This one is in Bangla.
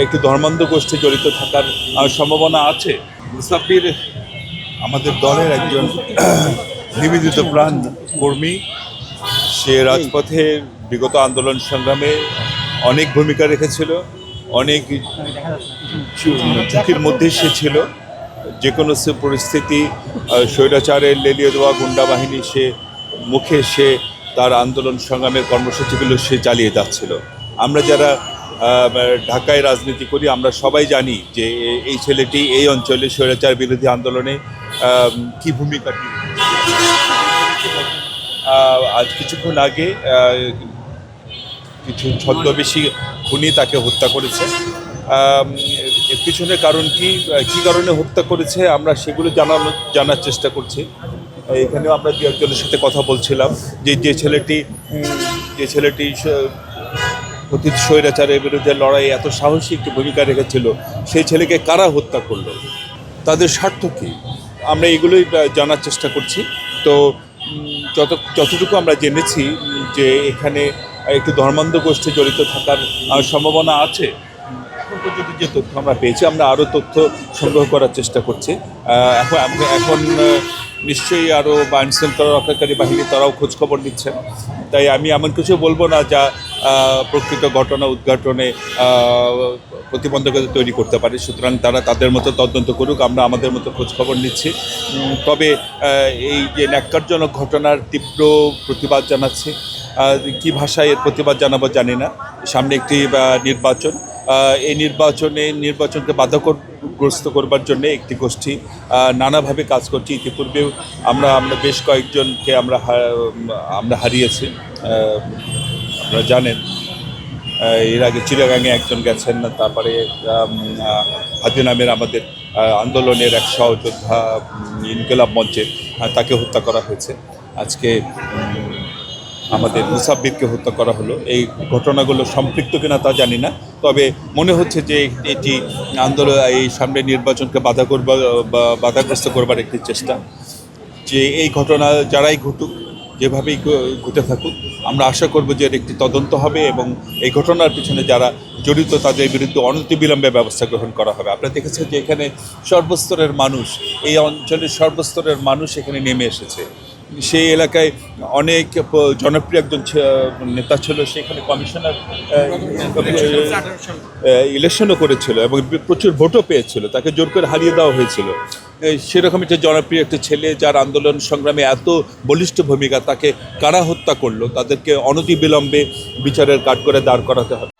একটি ধর্মান্ধ গোষ্ঠী জড়িত থাকার সম্ভাবনা আছে। মুসাব্বির আমাদের দলের একজন নিবেদিত প্রাণ কর্মী। সে রাজপথে বিগত আন্দোলন সংগ্রামে অনেক ভূমিকা রেখেছিল, অনেক ঝুঁকির মধ্যে সে ছিল। যে কোনো পরিস্থিতি স্বৈরাচারের লেলিয়ে দেওয়া গুন্ডা বাহিনী সে তার আন্দোলন সংগ্রামের কর্মসূচিগুলো সে চালিয়ে যাচ্ছিল। আমরা যারা ঢাকায় রাজনীতি করি আমরা সবাই জানি যে এই ছেলেটি এই অঞ্চলে স্বৈরাচার বিরোধী আন্দোলনে কী ভূমিকা আজ কিছুক্ষণ আগে কিছু ছদ্মবেশী খুনি তাকে হত্যা করেছে। এর পিছনে কারণ কী কারণে হত্যা করেছে আমরা সেগুলো জানার চেষ্টা করছি। এখানেও আমরা দু একজনের সাথে কথা বলছিলাম যে ছেলেটি অতীত স্বৈরাচারের বিরুদ্ধে লড়াইয়ে এত সাহসী একটি ভূমিকা রেখেছিল, সেই ছেলেকে কারা হত্যা করলো, তাদের স্বার্থ কী, আমরা এগুলোই জানার চেষ্টা করছি। তো যতটুকু আমরা জেনেছি যে এখানে একটি ধর্মান্ধ গোষ্ঠী জড়িত থাকার সম্ভাবনা আছে। এখন পর্যন্ত যে তথ্য আমরা পেয়েছি আমরা আরও তথ্য সংগ্রহ করার চেষ্টা করছি। এখন নিশ্চয়ই আরও আইন শৃঙ্খলা রক্ষাকারী বাহিনী তারাও খোঁজখবর নিচ্ছেন। তাই আমি এমন কিছু বলবো না যা প্রকৃত ঘটনা উদ্ঘাটনে প্রতিবন্ধকতা তৈরি করতে পারে। সুতরাং তারা তাদের মতো তদন্ত করুক, আমরা আমাদের মতো খোঁজখবর নিচ্ছি। তবে এই যে ন্যাক্কারজনক ঘটনার তীব্র প্রতিবাদ জানাচ্ছি। কী ভাষায় এর প্রতিবাদ জানাবো জানি না। সামনে একটি নির্বাচন, এই নির্বাচনকে বাধাগ্রস্ত করবার জন্য একটি গোষ্ঠী নানাভাবে কাজ করছে। ইতিপূর্বেও আমরা বেশ কয়েকজনকে আমরা হারিয়েছি। আপনারা জানেন এর আগে চিটাগাঙে একজন গেছেন, তারপরে হাতি নামের আমাদের আন্দোলনের এক সহযোদ্ধা ইনকিলাব মঞ্চে তাকে হত্যা করা হয়েছে। আজকে আমাদের মুসাব্বিরকে হত্যা করা হলো। এই ঘটনাগুলো সম্পৃক্ত কিনা তা জানি না, তবে মনে হচ্ছে যে এটি এই সামনে নির্বাচনকে বাধাগ্রস্ত করবার একটি চেষ্টা। যে এই ঘটনা যারাই ঘটুক, যেভাবেই ঘটে থাকুক, আমরা আশা করব যে এর একটি তদন্ত হবে এবং এই ঘটনার পিছনে যারা জড়িত তাদের বিরুদ্ধে অনতিবিলম্বে ব্যবস্থা গ্রহণ করা হবে। আপনারা দেখেছেন যে এখানে সর্বস্তরের মানুষ, এই অঞ্চলের সর্বস্তরের মানুষ এখানে নেমে এসেছে। সেই এলাকায় অনেক জনপ্রিয় একজন নেতা ছিল, সেখানে কমিশনার ইলেকশনও করেছিল এবং প্রচুর ভোটও পেয়েছিল, তাকে জোর করে হারিয়ে দেওয়া হয়েছিল। সেরকম একটা জনপ্রিয় একটা ছেলে যার আন্দোলন সংগ্রামে এত বলিষ্ঠ ভূমিকা, তাকে কারা হত্যা করলো, তাদেরকে অনতিবিলম্বে বিচারের কাঠগড়ায় দাঁড় করাতে হবে।